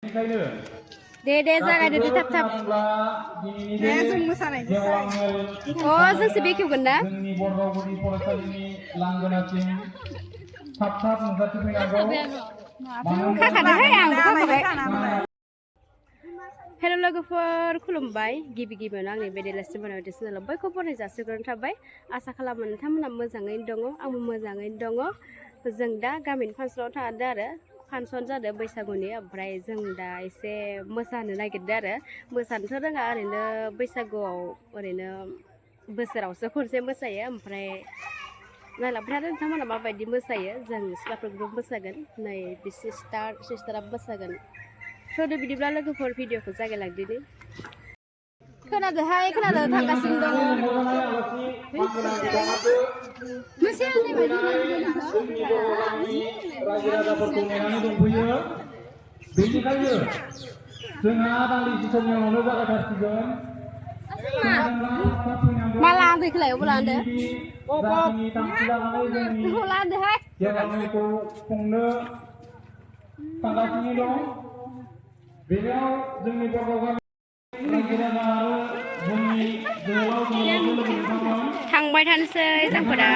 दे जागायदो दे थाब थाब जों मोसानायजोंसो जोंसो बेखेवगोन ना जोंनि बर' रावनि फरायसालिनि लांगोनाथिं थाब थाब नुजाथिफैनांगौ खाखादोहाय आंबो खाखाबाय हेल' लोगोफोर खुलुमबाय गिबि गिबियावनो आंनि बे देलायस्रि बनायदि चेनेलाव बयखौबो बराय जासिग्रोनाय थाबाय आसा खालामो नोंथांमोना मोजाङैनो दङ आंबो मोजाङैनो दङ जों दा गामिनि फांसनाव थांदों आरो फांसन जादों बैसागुनि ओमफ्राय जों दा एसे मोसानो नागिरदों आरो मोसानोथ' रोङा ओरैनो बैसागुआव ओरैनो बोसोरावसो खनसे मोसायो ओमफ्राय नायलांबाय थादों नोंथांमोना माबायदि मोसायो जों सिख्लाफोरखौबो मोसागोन नै बिसि सिस्टाराबो मोसागोन थौदो बिदिब्ला लोगोफोर भिडिअखौ जागायलांदिनि खोनादोहाय खोनादों थांगासिनो दङ बेनिखायनो जोंहा दान्दिसे समनि उनावनो जागायथारसिगोन माला दैखौलाय अबाव लांदो लांदोहाय खेलाखौ खुंनो थांगासिनो दं बेयाव जोंनि बर' गामि थांबाय थानोसै जोंफोरा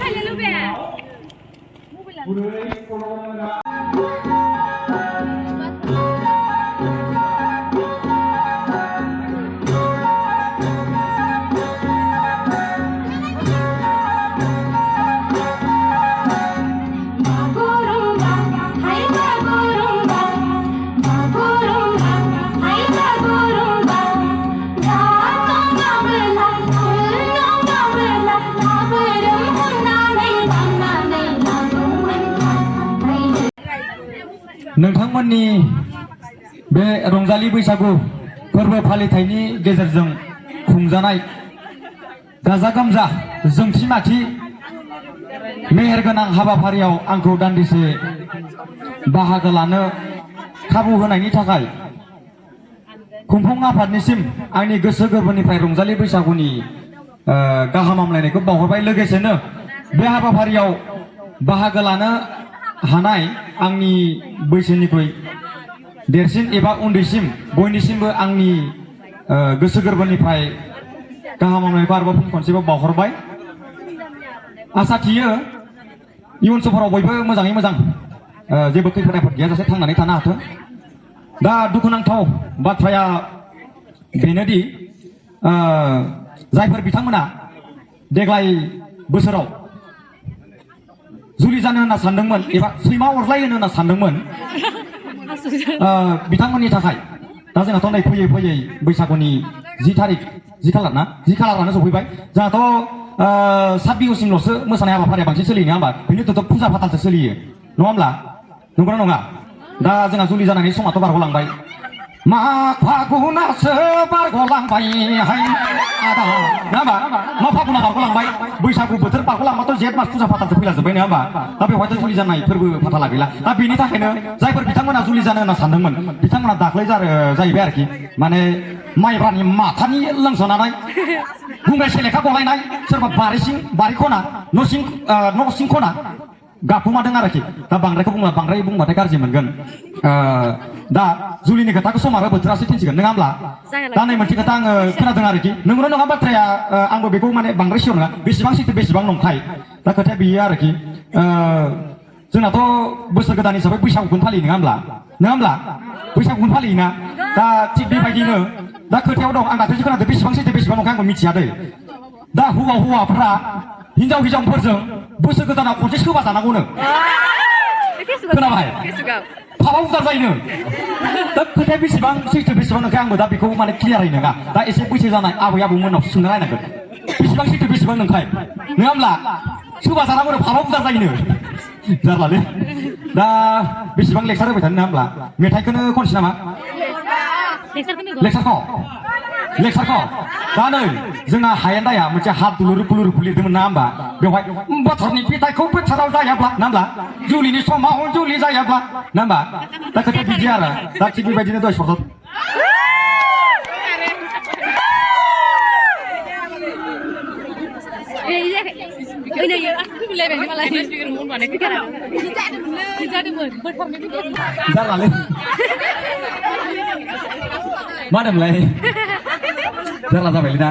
फालि लुबैया नोंथांमोननि बे रंजालि बैसागु फोरबो फालिथायनि गेजेरजों खुंजानाय गाजा गोमजा जोंथि माथि मेहेरगोनां हाबाफारियाव आंखौ दान्दिसे बाहागो लानो खाबु होनायनि थाखाय खुंफुं आफादनिसिम आंनि गोसो गोरबोनिफ्राय रंजालि बैसागुनि गाहाम हामलायनायखौ बावहरबाय लोगोसेनो बे हाबाफारियाव बाहागो लानो हानाय आंनि बैसोनिख्रुइ देरसिन एबा उन्दैसिम बयनिसिमबो आंनि गोसो गोरबोनिफ्राय गाहाम हामलायनायखौ आरोबाव फिन खनसेबाव बावहरबाय आसा थियो इयुन समफोराव बयबो मोजाङै मोजां जेबो खैफोद आफोद गैयाजासे थांनानै थानो हाथों दा दुखुनांथाव बाथ्राया बेनोदि जायफोर बिथांमोना देग्लाय बोसोराव जुलि जानो होनना सानदोंमोन एबा सैमा अरलायो होनना सानदोंमोन बिथांमोननि थाखाय दा जोंहाथ' नै फैयै फैयै बैसागुनि 10 खालारानो सफैबाय जोंहाथ' 7 बिहुसिमल'सो मोसानाय हाबाफारिया बांसिन सोलियो नङा होमबा बेनिथ' फुजा फाथालसो सोलियो नङा होमब्ला नंगौना नङा दा जोंहा जुलि जानायनि समाथ' बारग'लांबाय माग फागुनासो बारग'लांबाय आदा नङा होमबा मा फागुना बारग'लांबाय बैसागु बोथोर बारग'लांबाथ' जेठ मास फुजा फाथालसो फैलाजोब्बाय नङा होमबा दा बेवहायथ' जुलि जानाय फोरबो फाथाला गैला दा बेनि थाखायनो जायफोर बिथांमोना जुलि जानो होनना सानदोंमोन बिथांमोना दाख्लै जाहैबाय आरोखि माने माइब्रानि माथानि लोंसोनानै बुंनाय सेलेखा गलायनाय सोरबा बारि खना न' सिं खना गाखुमादों आरोखि दा बांद्राय बुंबाथाय गाज्रि मोनगोन दा जुलिनि खोथाखौ सम आरो बोथोरासो थिनसिगोन नङा होमब्ला दा नै मोनसे खोथा आङो खोनादों आरोखि नंगौना नङा बाथ्राया आंबो बेखौ माने बांद्राय सियर नङा बेसेबां सैथो बेसेबां नंखाय दा खोथाया बेयो आरोखि जोंनाथ' बोसोर गोदान हिसाबै बैसागुखौनो फालियो नङा होमब्ला बैसागुखौनो फालियोना दा थिग बेबायदिनो दा खोथायाव दं आं दाख्लैसो खोनादों बेसेबां सैथो बेसेबां नंखाय आंबो मिथिया दै दा हौवाफ्रा हिनजावफोरजों बोसोर गोदानाव खनसे सोबा जानांगौनो खोनाबाय फाबाव उदार जायोनो दा खोथाया बेसेबां सैथो बेसेबां नंखाय आंबो दा बेखौ माने क्लियारै नङा दा एसे बैसो जानाय आबै आबौमोनावसो सोंना नायनांगोन बेसेबां सैथो बेसेबां नंखाय नङा होमब्ला सोबा जानांगौनो फाबाव उदार जायोनो जारलालै दा बेसेबां लेक्सार होबाय थानो नङा होमब्ला मेथाइखौनो खनसै नामा लेक्सारखौ दा नै जोंहा हायेनदाया मोनसे हात दुलुरु लिरदोंमोन ना होमबा बेवहाय बोथोरनि फिथाइखौ बोथोराव जायाब्ला ना होमब्ला जुलिनि समाव जुलि जायाब्ला ना होमबा दा खोथाया बिदि आरो दा थिग बेबायदिनो दहाय सरद Ini जालालै मा होनोमोनलाय जाला जाबायलै ना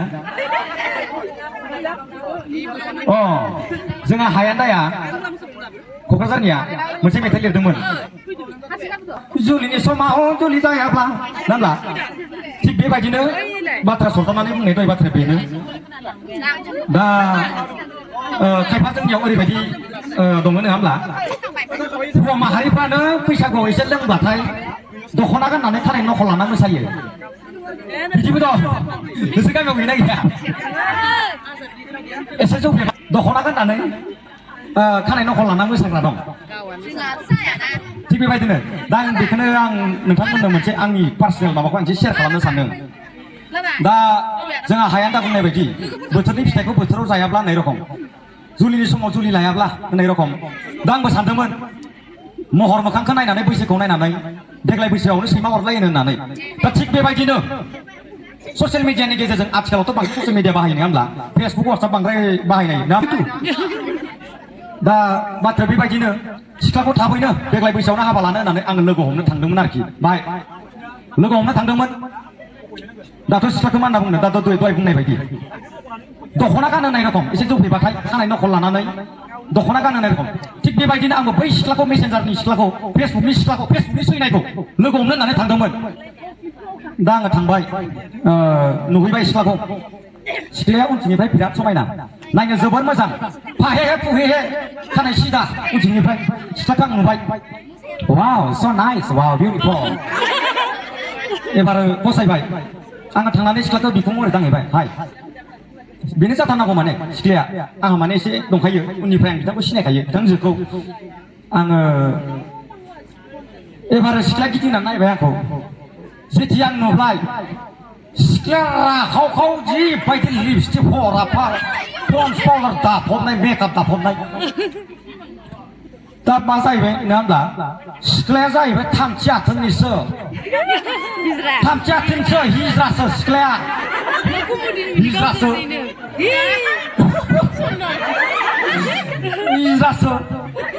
अ जोंहा हायान्दाया क'क्राझारनिया मोनसे मेथाइ लिरदोंमोन जुलिनि समाव जुलि जायाब्ला नाब्ला थिग बेबायदिनो बाथ्रा सरजाबनानै बुंनाय दहाय बाथ्राया बेनो दा खायफा जोंनियाव ओरैबायदि दङ नङा होमब्ला हौवा माहारिफ्रानो बैसागुआव एसे लोंब्लाथाय दख'ना गाननानै खानाय नखल लाना मोसायो बिदिबो दं नोंसोर गामियाव गैना गैया एसे जौफे दख'ना गाननानै खानाय नखल लाना मोसाग्रा दं थिग बेबायदिनो दा आं बेखौनो आं नोंथांमोननो मोनसे आंनि पार्सनेल माबाखौ आं एसे शेयार खालामनो सानदों दा जोंहा हायान्दा बुंनाय बायदि बोथोरनि फिथाइखौ बोथोराव जायाब्ला होननाय रखम जुलिनि समाव जुलि लायाब्ला होननाय रखम दा आंबो सानदोंमोन महर मोखांखौ नायनानै बैसोखौ नायनानै देग्लाय बैसोआवनो सैमा अरलायो होननानै दा थिग बेबायदिनो ससियेल मिडियानि गेजेरजों आथिखालावथ' बांसिन ससियेल मिडिया बाहायो नङा होमब्ला फेसबुक वाट्सएप बांद्राय बाहायनाय ना दा बाथ्राया बेबायदिनो सिख्लाखौ थाबैनो देग्लाय बैसोआवनो हाबा लानो होननानै आङो लोगो हमनो थांदोंमोन आरोखि बाहाय लोगो हमनो थांदोंमोन दाथ' सिख्लाखौ मा होनना बुंनो दा दहाय बुंनाय बायदि दख'ना गानहोनाय रखम एसे जौफैबाथाय खानाय नखल लानानै दख'ना गानहोनाय रखम थिग बेबायदिनो आंबो बै सिख्लाखौ मेसेन्जारनि सिख्लाखौ फेसबुकनि सोलिनायखौ लोगो हमनो होननानै थांदोंमोन दा आङो थांबाय नुहैबाय सिख्लाखौ सिख्लाया उनथिंनिफ्राय बिराद समायना नायनो जोबोर मोजां फाहे फुहे खानाय सिदा उनथिंनिफ्राय सिख्लाखौ आं नुबाय वाव स नाइस वाव बिउटिफुल एबार फसायबाय आङो थांनानै सिख्लाखौ बिखुं महरै दांहैबाय हाय बेनो जाथारनांगौ माने सिख्लाया आंहा माने एसे दंखायो उननिफ्राय आं बिथांखौ सिनायखायो बिथां जोखौ आङो एबार सिख्लाया गिदिंनानै नायबाय आंखौ जेथिया आं नुबाय सिख्लाया राखावखाव जिबायदि लिपस्टिक फराफा पन्स पाउडार दाफबनाय मेकआप दाफबनाय दा मा जाहैबाय नङा होमब्ला सिख्लाया जाहैबाय थामथि आथोननिसो हिजरासो सिख्लाया हिजरासो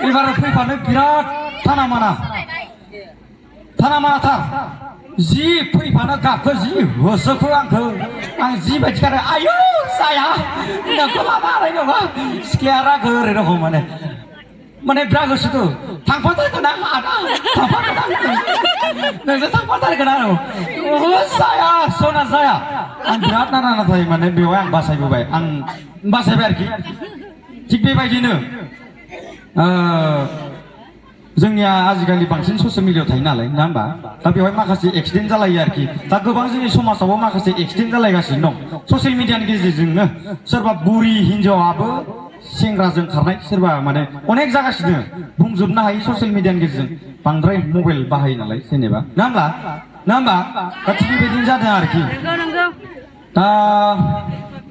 एबार फैफानो बिराद थाना मानाथार जि फैफानो गाबखो जि होसोखो आंखो आं जिबायदि गारो आयु जाया नोंखौ मा माबाय नङा सिख्लाया रागो ओरै रखम माने बिराद गोसोखो थांफाथारगोन आं आदा नोंसोर थांफाथारगोन आरो जाया सना जाया आं बिराद नाथाय माने बेवहाय आं बासायबोबाय आरोखि थिग बेबायदिनो जोंनिया आजिखालि बांसिन ससियेल मिडियायाव थायो नालाय नङा होमबा दा बेवहाय माखासे एक्सिडेन्ट जालायो आरोखि दा गोबां जोंनि समाजावबो माखासे एक्सिडेन्ट जालायगासिनो दं ससियेल मिडियानि गेजेरजोंनो सोरबा बुरि हिनजावाबो सेंग्राजों खारनाय सोरबा माने अनेक जागासिनो बुंजोबनो हायो ससियेल मिडियानि गेजेरजों बांद्राय मबाइल बाहायो नालाय जेनेबा नङा होमबा दा थिग बेबायदिनो जादों आरोखि दा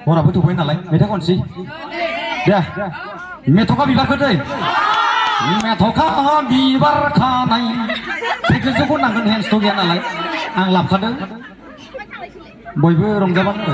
हराबो थौबाय नालाय मेथाइ खनसै दे मेथ'खा बिबारखौ दै मेथ'खा बिबार खानाय बेखौ नांगोन हेन्सथ' गैया नालाय आं लाबोखादों बयबो रंजाबानो